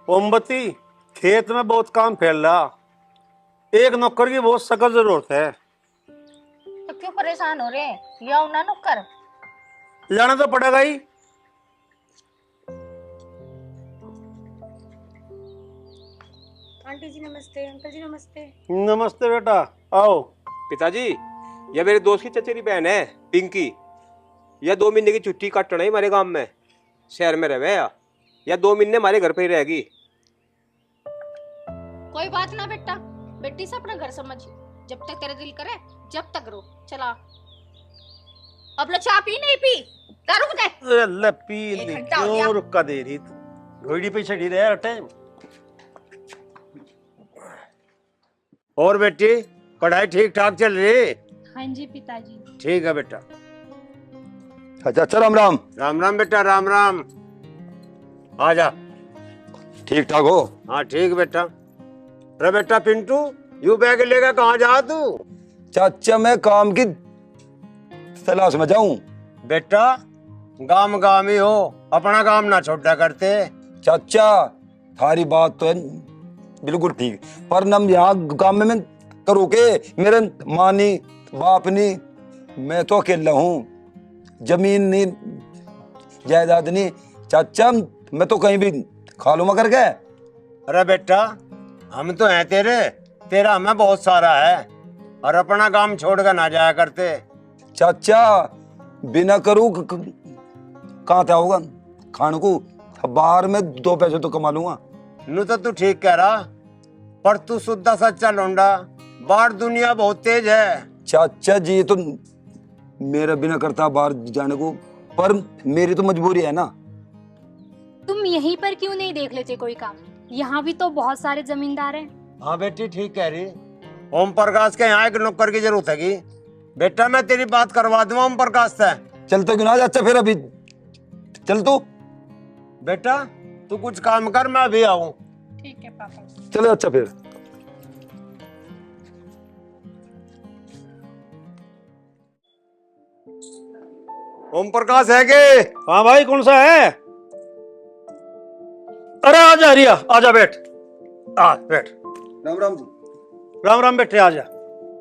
मोमबत्ती, खेत में बहुत काम फैल रहा, एक नौकर की बहुत सख्त जरूरत है। तो क्यों परेशान हो रहे हैं? ले आओ ना नौकर। लाना तो पड़ेगा ही। आंटी जी नमस्ते, अंकल जी नमस्ते। नमस्ते बेटा, आओ। पिताजी, यह मेरे दोस्त की चचेरी बहन है पिंकी। यह 2 महीने की छुट्टी काटना है हमारे गांव में, शहर में रहे या 2 महीने हमारे घर पे ही रहेगी। कोई बात ना बेटा, बेटी से अपना घर समझ, जब तक तेरा दिल करे जब तक रो। चला अब लो, चाय पी नहीं पी? रुक दे। अरे ले पी एक ली, घंटा हो गया। क्यों रुका दे रही तू? घोड़ी पे चढ़ी रहे हर टाइम। और बेटी, पढ़ाई ठीक ठाक चल रही? हाँ जी पिताजी। ठीक है बेटा। अच्छा अच्छा, राम राम। राम राम बेटा, राम राम। आ जा। ठीक ठाक हो? हाँ ठीक बेटा। अरे बेटा पिंटू, यू बैग लेकर कहाँ जा तू? चाचा मैं काम की तलाश में जाऊं। बेटा गाम गाम ही हो, अपना काम ना छोटा करते। चाचा थारी बात तो है बिल्कुल ठीक, पर नम यहाँ काम में मैं करूँ के? मेरे माँ नहीं, बाप नहीं, मैं तो अकेला हूँ, जमीन नहीं, जायदाद नहीं। चाचा मैं तो कहीं भी खा लूँ मगर क्या? अरे बेटा, हम तो हैं तेरे, तेरा हमें बहुत सारा है, और अपना काम छोड़ कर ना जाया करते। चाचा बिना करूँ कहाँ था होगा खाने को? बाहर में 2 पैसे तो कमा लूंगा। नू तो तू ठीक कह रहा, पर तू सुद्धा सच्चा लौंडा, बाहर दुनिया बहुत तेज है। चाचा जी तो मेरा बिना करता बाहर जाने को, पर मेरी तो मजबूरी है ना। तुम यहीं पर क्यों नहीं देख लेते कोई काम? यहाँ भी तो बहुत सारे जमींदार हैं। हाँ बेटी ठीक कह रही। ओम प्रकाश के यहाँ एक नौकर की जरूरत है। बेटा मैं तेरी बात करवा दूंगा ओम प्रकाश से। चलते क्यों ना चाचा, फिर अभी चल तू। बेटा तू कुछ काम कर, मैं अभी आऊं। ठीक है पापा। चले अच्छा फिर। ओम प्रकाश है के? हाँ भाई, कौन सा है? अरे आजा रिया, आजा बैठ। आ बैठ। राम राम जी। राम राम बेटे, आजा।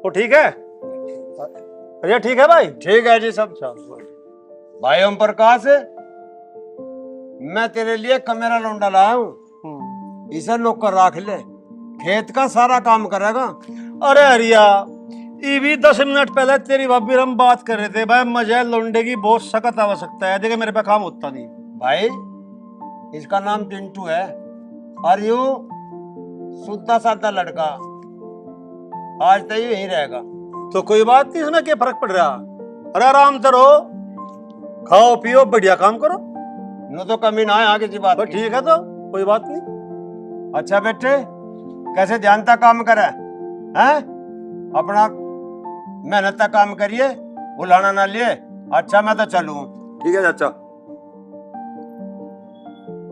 वो ठीक है? अरे ठीक है भाई। ठीक है जी, सब भाई। ओम प्रकाश, मैं तेरे लिए कमेरा लौंडा लाया हूँ, इसे नौकर रख ले, खेत का सारा काम करेगा। अरे हरिया, ये भी 10 मिनट पहले तेरी भाभी हम बात कर रहे थे भाई, मुझे लौंडे की बहुत सख्त आवश्यकता है, देखिए मेरे पे काम होता नहीं। भाई इसका नाम पिंटू है, और यू सुद्धा साधा लड़का, आज तक यही रहेगा। तो कोई बात नहीं, हमें क्या फर्क पड़ रहा? अरे आराम करो, खाओ पियो, बढ़िया काम करो, नो तो कमी ना है आगे की बात। ठीक है तो कोई बात नहीं। अच्छा बेटे, कैसे ध्यान तक काम करे हैं? अपना मेहनत तक काम करिए, बुलाना ना लिए। अच्छा मैं तो चलूं। ठीक है चाचा।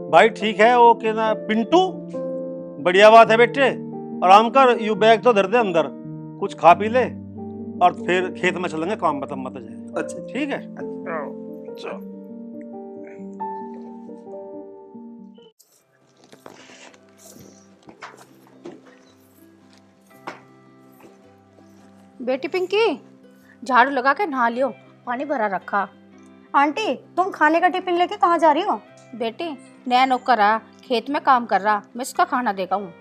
भाई ठीक है, वो क्या ना पिंटू, बढ़िया बात है बेटे, आराम कर, यू बैग तो धर दे अंदर, कुछ खा पी ले, और फिर खेत में चलेंगे, काम खत्म मत जाए। अच्छा ठीक है। चलो। बेटी पिंकी, झाड़ू लगा के नहा लियो, पानी भरा रखा। आंटी तुम खाने का टिफिन लेके कहाँ जा रही हो? बेटी नया नौकर आ, खेत में काम कर रहा, मैं इसका खाना देगा हूँ।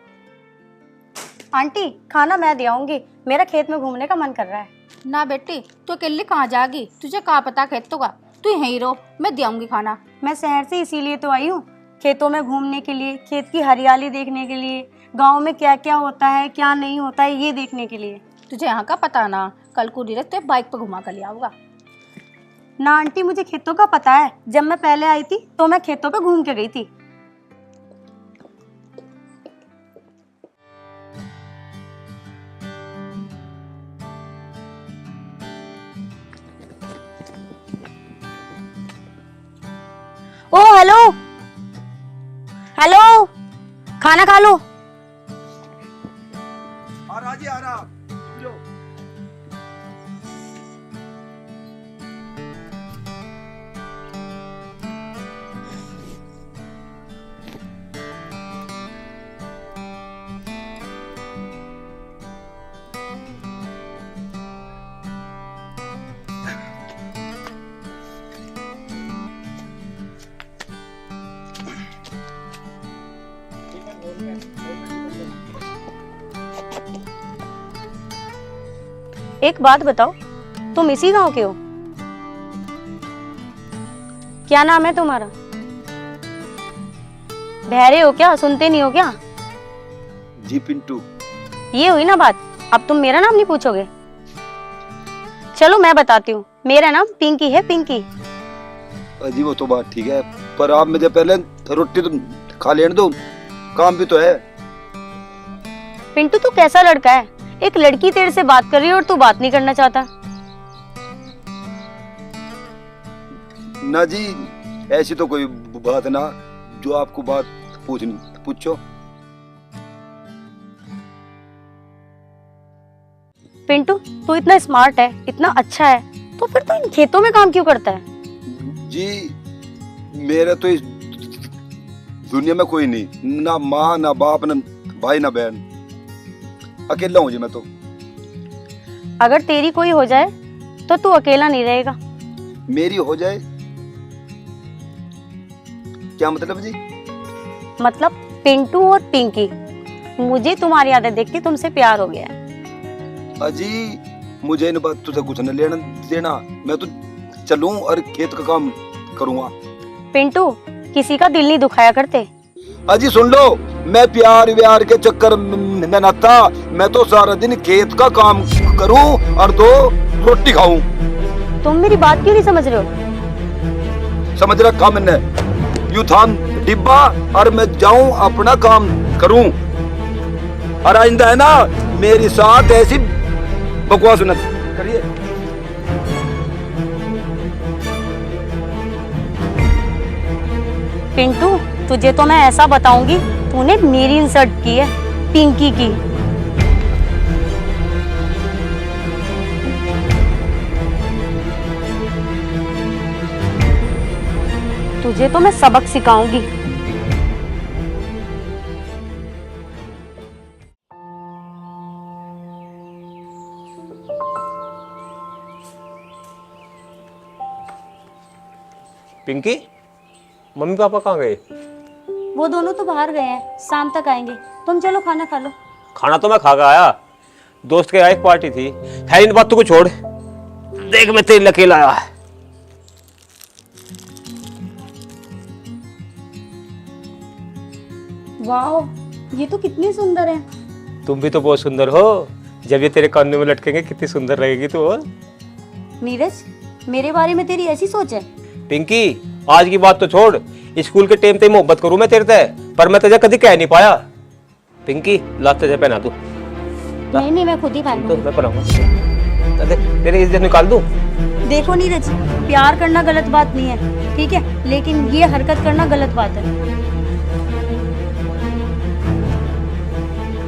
आंटी खाना मैं दे आऊंगी, मेरा खेत में घूमने का मन कर रहा है। ना बेटी, तू अकेले कहाँ जाएगी? तुझे कहाँ पता खेतों का? तू यहीं रहो, मैं दे आऊंगी खाना। मैं शहर से इसीलिए तो आई हूँ, खेतों में घूमने के लिए, खेत की हरियाली देखने के लिए, गाँव में क्या क्या होता है क्या नहीं होता है ये देखने के लिए। तुझे यहाँ का पता ना, कल को धीरे तो बाइक पे घुमा कर ले आऊंगा। ना आंटी मुझे खेतों का पता है, जब मैं पहले आई थी तो मैं खेतों पे घूम के गई थी। ओ हेलो हेलो, खाना खा लो। आ रहा जी, आ रहा। एक बात बताओ, तुम इसी गांव के हो? क्या नाम है तुम्हारा? बहरे हो क्या? सुनते नहीं हो क्या? जी पिंटू। ये हुई ना बात। अब तुम मेरा नाम नहीं पूछोगे? चलो मैं बताती हूँ, मेरा नाम पिंकी है, पिंकी। अजी वो तो बात ठीक है, पर आप मुझे पहले रोटी तो खा लेने दो, काम भी तो है। पिंटू तू कैसा लड़का है? एक लड़की तेरे से बात कर रही है और तू बात नहीं करना चाहता। ना जी, ऐसी तो कोई बात ना, जो आपको बात पूछनी पूछो। पिंटू तू इतना स्मार्ट है, इतना अच्छा है, तो फिर तू इन खेतों में काम क्यों करता है? जी मेरे तो इस दुनिया में कोई नहीं, ना माँ ना बाप ना भाई ना बहन, अकेला हूँ जी मैं तो। अगर तेरी कोई हो जाए तो तू अकेला नहीं रहेगा। मेरी हो जाए क्या मतलब जी? मतलब पिंटू और पिंकी, मुझे तुम्हारी आदत देख के तुमसे प्यार हो गया है। अजी मुझे इन बातों से कुछ न लेना देना, मैं तो चलूं और खेत का काम करूंगा। पिंटू किसी का दिल नहीं दुखाया करते। अजी सुन लो, मैं प्यार व्यार के चक्कर में न था, मैं तो सारा दिन खेत का काम करूं और दो रोटी खाऊं। तुम मेरी बात क्यों नहीं समझ रहे हो? समझ रखा मैंने, यू थाम डिब्बा और मैं जाऊं अपना काम करूं, और आइंदा है ना मेरी साथ ऐसी बकवास न करिए। पिंटू तुझे तो मैं ऐसा बताऊंगी, तूने मेरी इंसल्ट की है, पिंकी की। तुझे तो मैं सबक सिखाऊंगी। पिंकी, मम्मी पापा कहाँ गए? वो दोनों तो बाहर गए हैं, शाम तक आएंगे। तुम चलो खाना खा लो। खाना तो मैं खा के आया, दोस्त के यहाँ एक पार्टी थी। खैर इन बातों को छोड़, देख मैं तेल लके लाया। वाह, ये तो कितनी सुंदर है। तुम भी तो बहुत सुंदर हो, जब ये तेरे कानों में लटकेंगे कितनी सुंदर रहेगी तू। और नीरज, मेरे बारे में तेरी ऐसी सोच है? पिंकी आज की बात तो छोड़, स्कूल के टाइम पे मोहब्बत करूं मैं तेरे से, पर मैं तुझे कभी कह नहीं पाया। पिंकी ला तुझे पहना तू। नहीं नहीं, मैं खुद ही तो पहनूंगी। मैं पहनाऊंगा, तेरे इज्जत निकाल दूं। देखो नीरज, प्यार करना गलत बात नहीं है, ठीक है, लेकिन ये हरकत करना गलत बात है।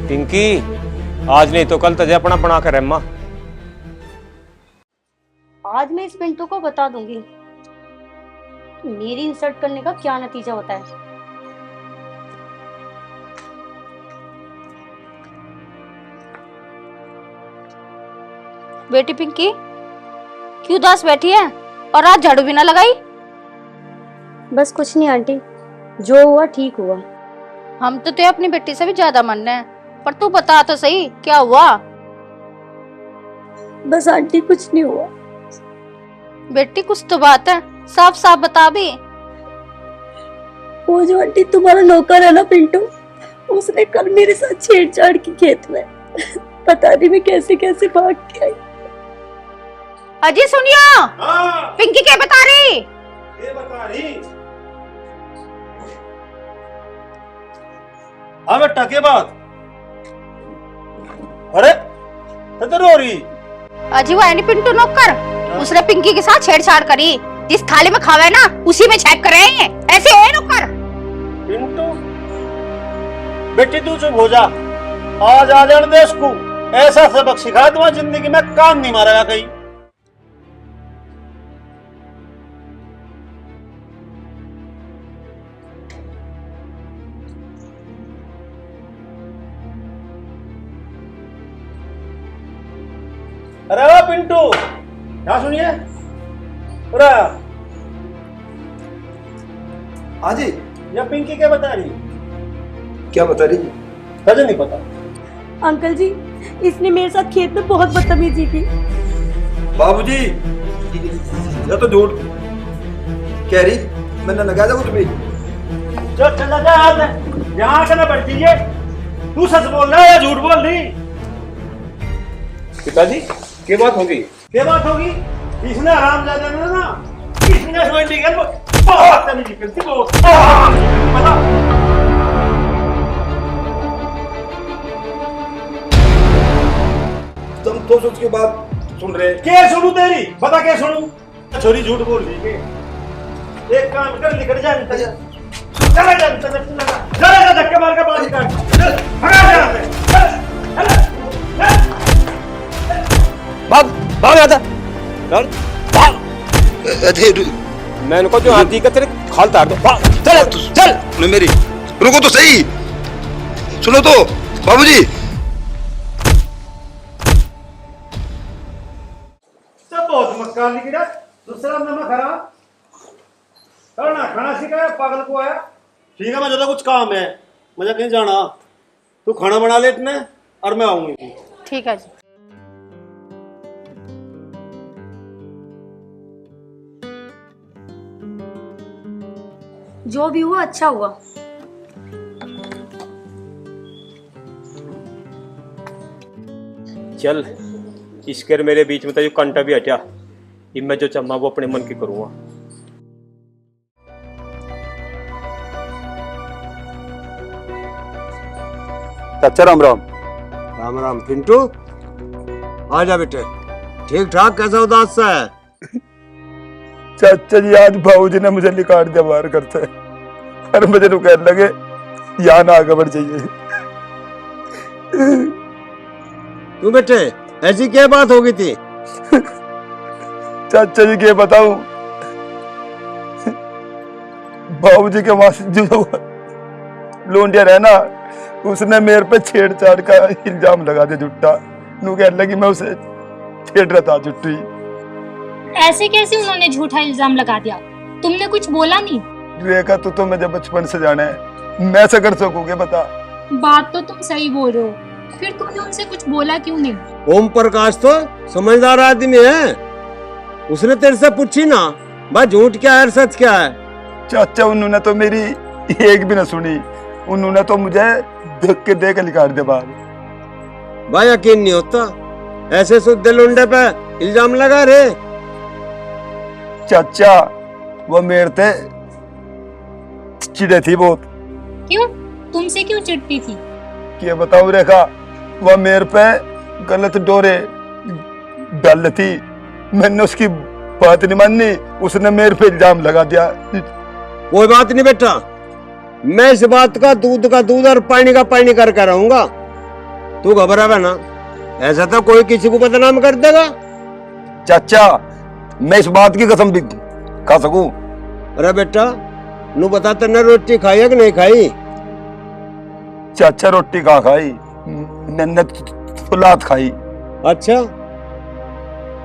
पिंकी आज नहीं तो कल तुझे अपना बना कर रहमा। आज मैं इस पिंटू को बता दूंगी कि मेरी इंसल्ट करने का क्या नतीजा होता है। बेटी पिंकी क्यों उदास बैठी है और आज झाड़ू भी ना लगाई? बस कुछ नहीं आंटी, जो हुआ ठीक हुआ। हम तो तुझे अपनी बेटी से भी ज्यादा मानने हैं, पर तू बता तो सही क्या हुआ? बस आंटी कुछ नहीं हुआ। बेटी कुछ तो बात है, साफ साफ बता भी। वो जो आंटी तुम्हारा नौकर है ना पिंटू, उसने कल मेरे साथ छेड़छाड़ की खेत में। पता नहीं मैं कैसे कैसे भाग के आई। अजी सुनियो, हाँ, पिंकी क्या बता रही? ये बता रही। हाँ बेटा के बात? अरे तो रो रही। अजी वो एनी पिंटू नौकर, उसने पिंकी के साथ छेड़छाड़ करी। जिस थाली में खावे ना उसी में छेप कर रहे हैं, ऐसे है नौकर। पिंटू बेटी तू चुप हो जा, आज आ जाने दे उसको, ऐसा सबक सिखा दूंगा जिंदगी में काम नहीं मारेगा कहीं। अरे वाह पिंटू, यहाँ सुनिए। अरे हाँ जी, ये पिंकी क्या बता रही? क्या बता रही जी? तुझे नहीं पता? अंकल जी, इसने मेरे साथ खेत में बहुत बदतमीजी की। बाबूजी ये तो झूठ कह रही, मैंने लगाया था कुछ भी। जो चला जा यहाँ से ना बढ़ती है, तू सच बोल रहा है या झूठ बोल रही? पिताजी क्या बात होगी? क्या बात होगी? इसने आराम ज्यादा ना, इसने समझ ली गया बहुत तमीज निकलती, बहुत पता। तुम तो उसकी बात सुन रहे। क्या सुनू तेरी? बता क्या सुनू? छोरी झूठ बोल रही है। एक काम कर, निकल जा, निकल जा, चला जा, चला जा, धक्के मार के बाहर निकाल, भगा जा यहाँ से, चल, भाग भाग आता भाग। मैं इनको जो आती का तेरे खाल तार दो, भाग चल चल। सुनो मेरी, रुको तो सही, सुनो तो बाबूजी। सब बहुत मक्कार निकला, दूसरा नमक खराब करना खाना सिखाया पागल को आया। ठीक है, मैं ज्यादा कुछ काम है, मुझे कहीं जाना, तू खाना बना ले इतने और मैं आऊंगी। ठीक है जी। जो भी हुआ अच्छा हुआ। चल इसके मेरे बीच में तो जो कंटा भी हटा, ये मैं जो चाहूंगा वो अपने मन की करूंगा। चाचा राम राम। राम राम पिंटू, आ जा बेटे। ठीक ठाक, कैसा उदास सा है? चाचा जी आज भाऊजी ने मुझे निकाल दिया बाहर करते, और मुझे तो कहने लगे यहाँ ना आगे बढ़ जाइए। तू बेटे ऐसी क्या बात हो गई थी? चाचा जी के बताऊं, बाबूजी के वहां से जो लोंडिया रहना, उसने मेरे पे छेड़छाड़ का इल्जाम लगा दिया झूठा। नू कहने लगी मैं उसे छेड़ रहा था झूठी। ऐसे कैसे उन्होंने झूठा इल्जाम लगा दिया? तुमने कुछ बोला नहीं? रेखा तू तो मुझे बचपन से जाना है, मैं ऐसा कर सकूंगी बता? बात तो तुम सही बोल रहे हो, फिर तुमने उनसे कुछ बोला क्यों नहीं? ओम प्रकाश तो समझदार आदमी है, उसने तेरे से पूछी ना भाई झूठ क्या है सच क्या है। चाचा उन्होंने तो मेरी एक भी ना सुनी, उन्होंने तो मुझे धक्के दे के निकाल दिया बाहर। भाई यकीन नहीं होता, ऐसे शुद्ध लुंडे पे इल्जाम लगा रे। चाचा वो मेरे थे चिड़े थी बहुत। क्यों? तुमसे क्यों चिढ़ती थी? क्या बताऊं रेखा, वह मेरे पे गलत डोरे डाल थी, मैंने उसकी बात नहीं मानी, उसने मेरे पे इल्जाम लगा दिया। कोई बात नहीं बेटा, मैं इस बात का दूध और पानी का पानी करके रहूंगा, तू घबरावे ना, ऐसा तो कोई किसी को बदनाम कर देगा। चाचा मैं इस बात की कसम भी खा सकूं। अरे बेटा नू बता, तेने रोटी खाई है कि नहीं खाई? चाचा रोटी कहाँ खाई, मैंने तो लात खाई। अच्छा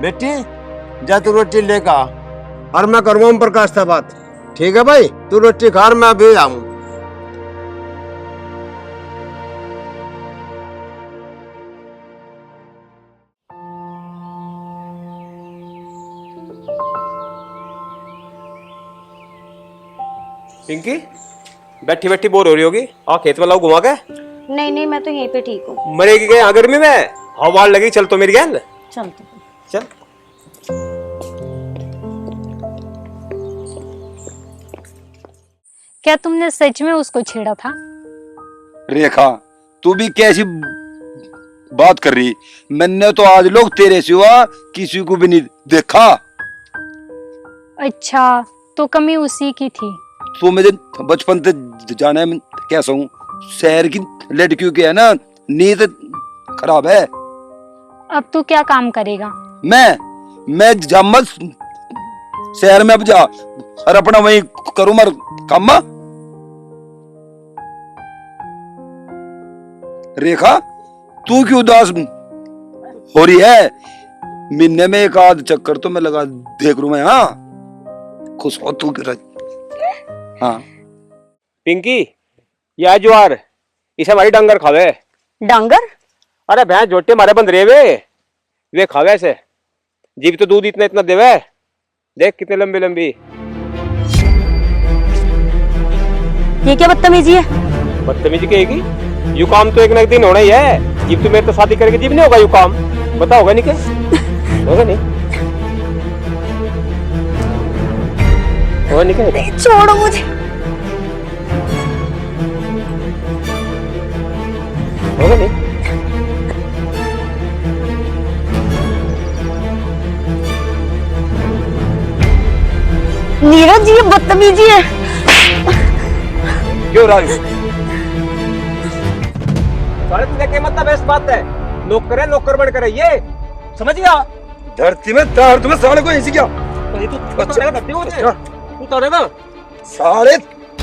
बेटी जा तू रोटी लेगा और मैं करूँगा ओम प्रकाश से बात। ठीक है भाई, तू रोटी खा और मैं अभी आऊँ। पिंकी बैठी बैठी बोर हो रही होगी, आ खेत वाला घुमा के। नहीं नहीं, मैं तो यहीं पे ठीक हूँ। मरेगी क्या यहाँ गर्मी में? हवा लगी, चल तो मेरी गैल चलते। चल। क्या तुमने सच में उसको छेड़ा था? रेखा तू भी कैसी बात कर रही, मैंने तो आज लोग तेरे सिवा किसी को भी नहीं देखा। अच्छा तो कमी उसी की थी। तो मुझे बचपन से जाना है, मैं कैसा हूँ, शहर की लड़कियों की है ना नींद खराब है। अब तू क्या काम करेगा? मैं जामत शहर में अब जा और अपना वही करूँ मर कामा। रेखा तू क्यों उदास हो रही है? महीने में एक आध चक्कर तो मैं लगा देख रू मैं। हाँ खुश हो तू की। हाँ पिंकी या ज्वार इसे हमारी डंगर खावे। डांगर? अरे भैंस जोटे मारे बंद रे वे खावे से। जीभ तो दूध इतना इतना देवे, देख कितने लंबी लंबी। ये क्या बदतमीजी है? बदतमीजी कहेगी? यू काम तो एक ना एक दिन होना ही है। जीभ तो मेरे तो शादी करके जीभ नहीं होगा यू काम, बता होगा नहीं क्या? होगा नहीं, होगा नहीं क्या? छोड़ो मुझे। होगा नहीं। नीरज ये बदतमीजी है। क्यों राजू? साले तुझे क्या मतलब है इस बात है? नौकर है, नौकर बन कर ये समझ गया? धरती में तार तुम्हें साले को ऐसी क्या? ये तू तोड़ेगा धरती को, तू तोड़ेगा। साले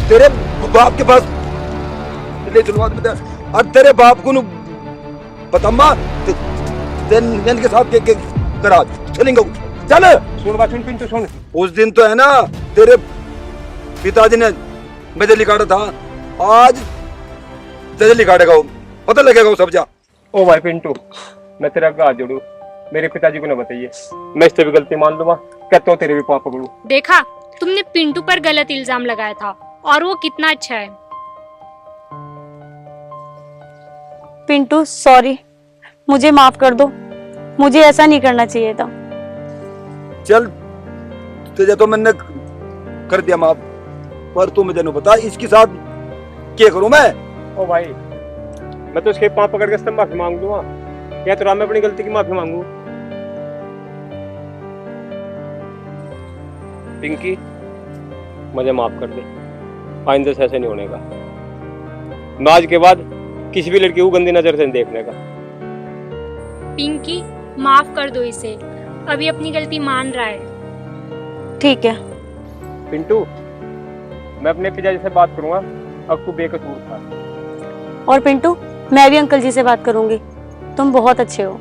तेरे बाप के पास ले चलो आदमी दे। और तेरे बाप को नु बतामा तेन के साथ के करा चलेंगे। चल सुन बात, सुन पिंटू सुन। उस दिन तो है ना तेरे पिताजी ने बिजली काटा था, आज बिजली काटेगा वो, पता लगेगा वो सब जा। ओ भाई पिंटू, मैं तेरा हाथ जोड़ू, मेरे पिताजी को ना बताइए, मैं इससे भी गलती मान लूंगा, कहता हूँ तेरे भी पाप पकड़ू। देखा, तुमने पिंटू पर गलत इल्जाम लगाया था और वो कितना अच्छा है। पिंटू सॉरी, मुझे माफ कर दो, मुझे ऐसा नहीं करना चाहिए था। चल तुझे तो मैंने कर दिया माफ, पर तू मुझे नहीं बता इसके साथ क्या करूं मैं? ओ भाई, मैं तो उसके पाँव पकड़ के इससे माफी मांग लूंगा, क्या तो मैं अपनी गलती की माफी मांगू? पिंकी मुझे माफ कर दे, आइंदा से ऐसे नहीं होने का। मैं आज के बाद किसी भी लड़की को गंदी नजर से नहीं देखने का। पिंकी माफ कर दो इसे, अभी अपनी गलती मान रहा है। ठीक है। पिंटू, मैं अपने पिताजी से बात करूंगा, अब तू बेकसूर था। और पिंटू, मैं भी अंकल जी से बात करूंगी, तुम बहुत अच्छे हो।